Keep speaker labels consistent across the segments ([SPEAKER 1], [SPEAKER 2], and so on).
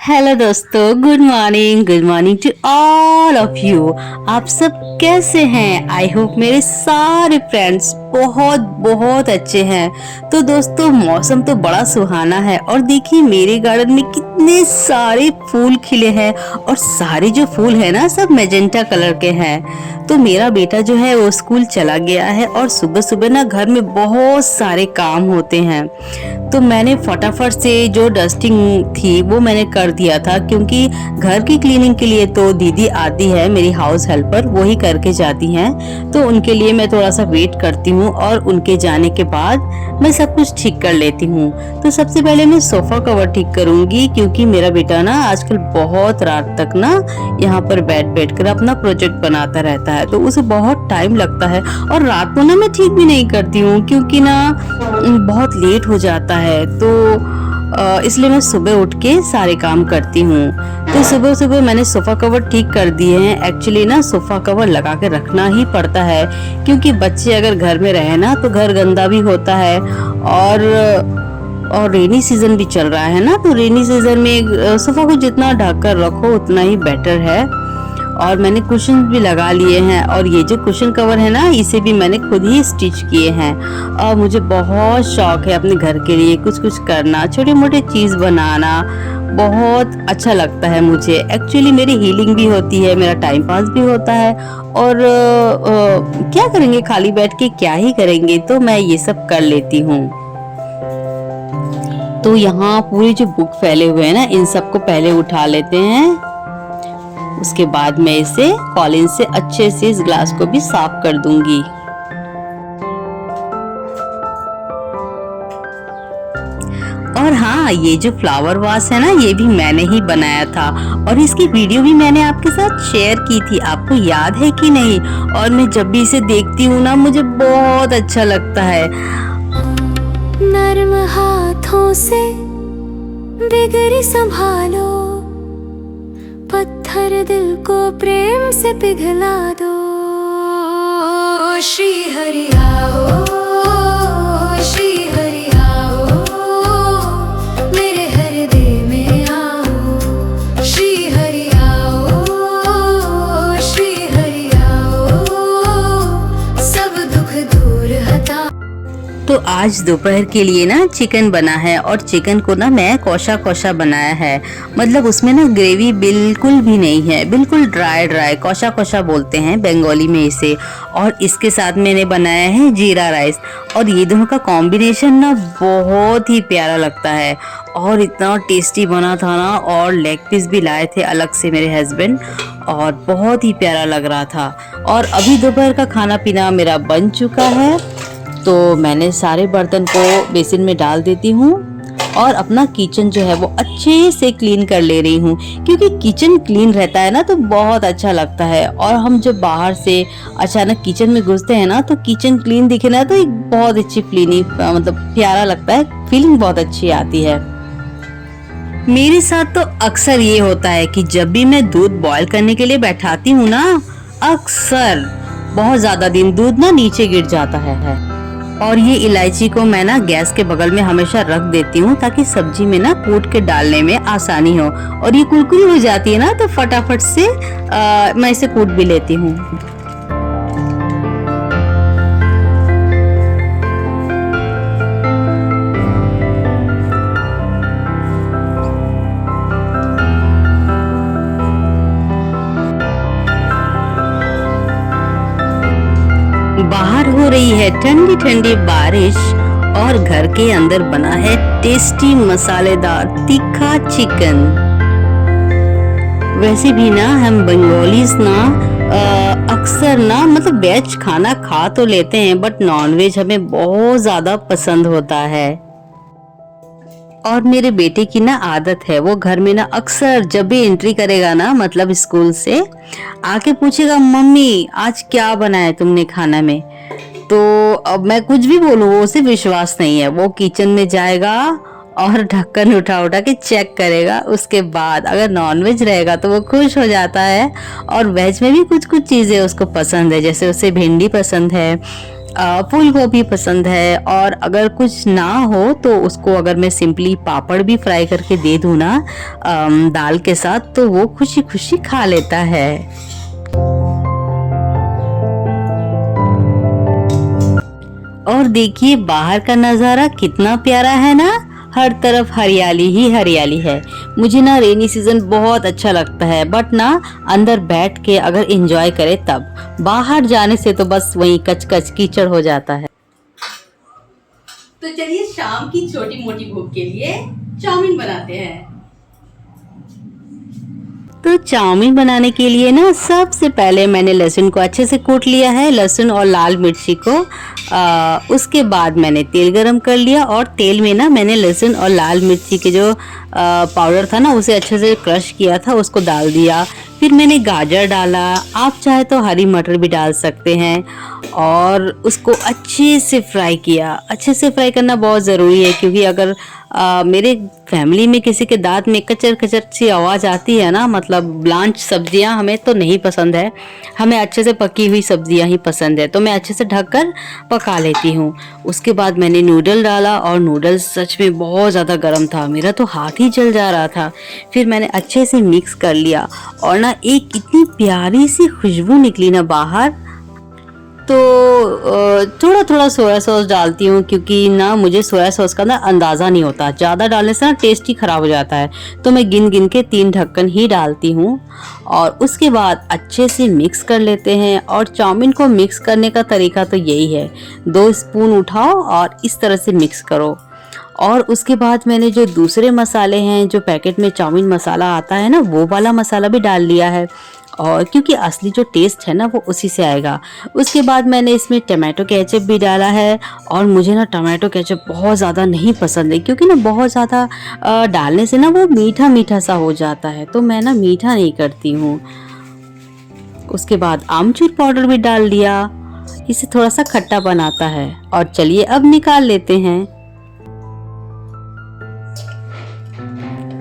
[SPEAKER 1] Hello दोस्तों, good morning to all of you. आप सब कैसे हैं? आई होप मेरे सारे फ्रेंड्स बहुत बहुत अच्छे हैं। तो दोस्तों, मौसम तो बड़ा सुहाना है और देखिए मेरे गार्डन में कितने सारे फूल खिले हैं और सारे जो फूल है ना सब मैजेंटा कलर के हैं। तो मेरा बेटा जो है वो स्कूल चला गया है और सुबह सुबह ना घर में बहुत सारे काम होते हैं। तो मैंने फटाफट से जो डस्टिंग थी वो मैंने कर दिया था, क्योंकि घर की क्लीनिंग के लिए तो दीदी आती है, मेरी हाउस हेल्पर, वो ही करके जाती हैं। तो उनके लिए मैं थोड़ा सा वेट करती हूँ और उनके जाने के बाद मैं सब कुछ ठीक कर लेती हूँ। तो सबसे पहले मैं सोफा कवर ठीक करूंगी, क्योंकि मेरा बेटा ना आजकल बहुत रात तक ना यहाँ पर बैठ कर अपना प्रोजेक्ट बनाता रहता है, तो उसे बहुत टाइम लगता है। और रात को ना मैं ठीक भी नहीं करती हूँ, क्योंकि ना बहुत लेट हो जाता है। तो इसलिए मैं सुबह उठ के सारे काम करती हूँ। तो सुबह सुबह मैंने सोफा कवर ठीक कर दिए हैं। एक्चुअली ना सोफा कवर लगा के रखना ही पड़ता है, क्योंकि बच्चे अगर घर में रहे ना तो घर गंदा भी होता है। और रेनी सीजन भी चल रहा है ना, तो रेनी सीजन में सोफा को जितना ढक कर रखो उतना ही बेटर है। और मैंने कुशन भी लगा लिए हैं, और ये जो कुशन कवर है ना इसे भी मैंने खुद ही स्टिच किए हैं। और मुझे बहुत शौक है अपने घर के लिए कुछ कुछ करना, छोटे मोटे चीज़ बनाना बहुत अच्छा लगता है मुझे। एक्चुअली मेरी हीलिंग भी होती है, मेरा टाइम पास भी होता है। और क्या करेंगे, खाली बैठ के क्या ही करेंगे, तो मैं ये सब कर लेती हूँ। तो यहाँ पूरे जो बुक फैले हुए हैं ना, इन सबको पहले उठा लेते हैं। उसके बाद मैं इसे कॉलिन से अच्छे से इस ग्लास को भी साफ कर दूंगी। और हाँ, ये जो फ्लावर वास है ना, ये भी मैंने ही बनाया था और इसकी वीडियो भी मैंने आपके साथ शेयर की थी, आपको याद है कि नहीं? और मैं जब भी इसे देखती हूँ ना मुझे बहुत अच्छा लगता है।
[SPEAKER 2] नर्म हाथों से बिगड़ी संभालो, पत्थर दिल को प्रेम से पिघला दो। श्री हरि आओ, श्री हरि आओ, मेरे हृदय में आओ। श्री हरि आओ, श्री हरि आओ, सब दुख दूर हटा।
[SPEAKER 1] तो आज दोपहर के लिए ना चिकन बना है, और चिकन को ना मैं कौशा कौशा बनाया है। मतलब उसमें ना ग्रेवी बिल्कुल भी नहीं है, बिल्कुल ड्राई ड्राई कौशा कौशा बोलते हैं बंगाली में इसे। और इसके साथ मैंने बनाया है जीरा राइस, और ये दोनों का कॉम्बिनेशन ना बहुत ही प्यारा लगता है और इतना टेस्टी बना था ना। और लेग पीस भी लाए थे अलग से मेरे हस्बैंड, और बहुत ही प्यारा लग रहा था। और अभी दोपहर का खाना पीना मेरा बन चुका है, तो मैंने सारे बर्तन को बेसिन में डाल देती हूँ और अपना किचन जो है वो अच्छे से क्लीन कर ले रही हूँ, क्योंकि किचन क्लीन रहता है ना तो बहुत अच्छा लगता है। और हम जब बाहर से अचानक किचन में घुसते हैं ना तो किचन क्लीन दिखे ना तो एक बहुत अच्छी फीलिंग, मतलब प्यारा लगता है, फीलिंग बहुत अच्छी आती है। मेरे साथ तो अक्सर ये होता है कि जब भी मैं दूध बॉईल करने के लिए बैठाती हूँ ना, अक्सर बहुत ज्यादा दिन दूध ना नीचे गिर जाता है। और ये इलायची को मैं ना गैस के बगल में हमेशा रख देती हूँ, ताकि सब्जी में ना कूट के डालने में आसानी हो। और ये कुरकुरी हो जाती है ना तो फटाफट से मैं इसे कूट भी लेती हूँ। बाहर हो रही है ठंडी ठंडी बारिश, और घर के अंदर बना है टेस्टी मसालेदार तीखा चिकन। वैसे भी ना हम बंगालीज ना अक्सर ना मतलब वेज खाना खा तो लेते हैं, बट नॉन वेज हमें बहुत ज्यादा पसंद होता है। और मेरे बेटे की ना आदत है, वो घर में ना अक्सर जब भी एंट्री करेगा ना, मतलब स्कूल से आके पूछेगा, मम्मी आज क्या बनाया तुमने खाना में? तो अब मैं कुछ भी बोलूँ वो उसे विश्वास नहीं है। वो किचन में जाएगा और ढक्कन उठा उठा के चेक करेगा। उसके बाद अगर नॉनवेज रहेगा तो वो खुश हो जाता है। और वेज में भी कुछ कुछ चीज़ें उसको पसंद है, जैसे उसे भिंडी पसंद है, फूल गोभी पसंद है, और अगर कुछ ना हो तो उसको अगर मैं सिंपली पापड़ भी फ्राई करके दे दूँ ना दाल के साथ, तो वो खुशी खुशी खा लेता है। और देखिए बाहर का नज़ारा कितना प्यारा है ना, हर तरफ हरियाली ही हरियाली है। मुझे ना रेनी सीजन बहुत अच्छा लगता है, बट ना अंदर बैठ के अगर एंजॉय करे तब, बाहर जाने से तो बस वहीं कच कच कीचड़ हो जाता है। तो चलिए शाम की छोटी मोटी भूख के लिए चाउमीन बनाते हैं। तो चाउमीन बनाने के लिए ना सबसे पहले मैंने लहसुन को अच्छे से कूट लिया है, लहसुन और लाल मिर्ची को। उसके बाद मैंने तेल गरम कर लिया, और तेल में ना मैंने लहसुन और लाल मिर्ची के जो पाउडर था ना उसे अच्छे से क्रश किया था, उसको डाल दिया। फिर मैंने गाजर डाला, आप चाहे तो हरी मटर भी डाल सकते हैं, और उसको अच्छे से फ्राई किया। अच्छे से फ्राई करना बहुत ज़रूरी है, क्योंकि अगर मेरे फैमिली में किसी के दांत में कचर कचर सी आवाज़ आती है ना, मतलब ब्लांच सब्जियां हमें तो नहीं पसंद है, हमें अच्छे से पकी हुई सब्जियां ही पसंद है, तो मैं अच्छे से ढककर पका लेती हूँ। उसके बाद मैंने नूडल डाला, और नूडल्स सच में बहुत ज़्यादा गर्म था, मेरा तो हाथ ही जल जा रहा था। फिर मैंने अच्छे से मिक्स कर लिया, और ना एक इतनी प्यारी सी खुशबू निकली ना बाहर। तो थोड़ा थोड़ा सोया सॉस डालती हूँ, क्योंकि ना मुझे सोया सॉस का ना अंदाज़ा नहीं होता, ज़्यादा डालने से ना टेस्ट ही ख़राब हो जाता है, तो मैं गिन गिन के 3 ढक्कन ही डालती हूँ। और उसके बाद अच्छे से मिक्स कर लेते हैं। और चाउमीन को मिक्स करने का तरीका तो यही है, 2 स्पून उठाओ और इस तरह से मिक्स करो। और उसके बाद मैंने जो दूसरे मसाले हैं, जो पैकेट में चाउमीन मसाला आता है ना, वो वाला मसाला भी डाल लिया है, और क्योंकि असली जो टेस्ट है ना वो उसी से आएगा। उसके बाद मैंने इसमें टमाटो केचप भी डाला है, और मुझे ना टमाटो केचप बहुत ज़्यादा नहीं पसंद है, क्योंकि ना बहुत ज़्यादा डालने से ना वो मीठा मीठा सा हो जाता है, तो मैं ना मीठा नहीं करती हूँ। उसके बाद आमचूर पाउडर भी डाल दिया, इसे थोड़ा सा खट्टा बनाता है। और चलिए अब निकाल लेते हैं।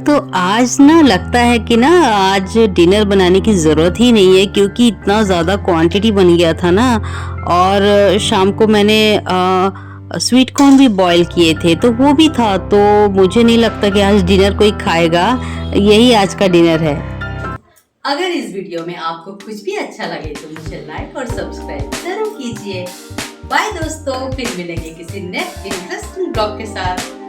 [SPEAKER 1] तो आज ना लगता है कि ना आज डिनर बनाने की ज़रूरत ही नहीं है, क्योंकि इतना ज़्यादा क्वांटिटी बन गया था ना। और शाम को मैंने स्वीट कॉर्न भी बॉईल किए थे, तो वो भी था, तो मुझे नहीं लगता कि आज डिनर कोई खाएगा। यही आज का डिनर है। अगर इस वीडियो में आपको कुछ भी अच्छा लगे तो मुझे लाइक और सब्सक्राइब जरूर कीजिए। बाय दोस्तों, फिर मिलेंगे किसी नेक्स्ट इंटरेस्टिंग ब्लॉग के साथ।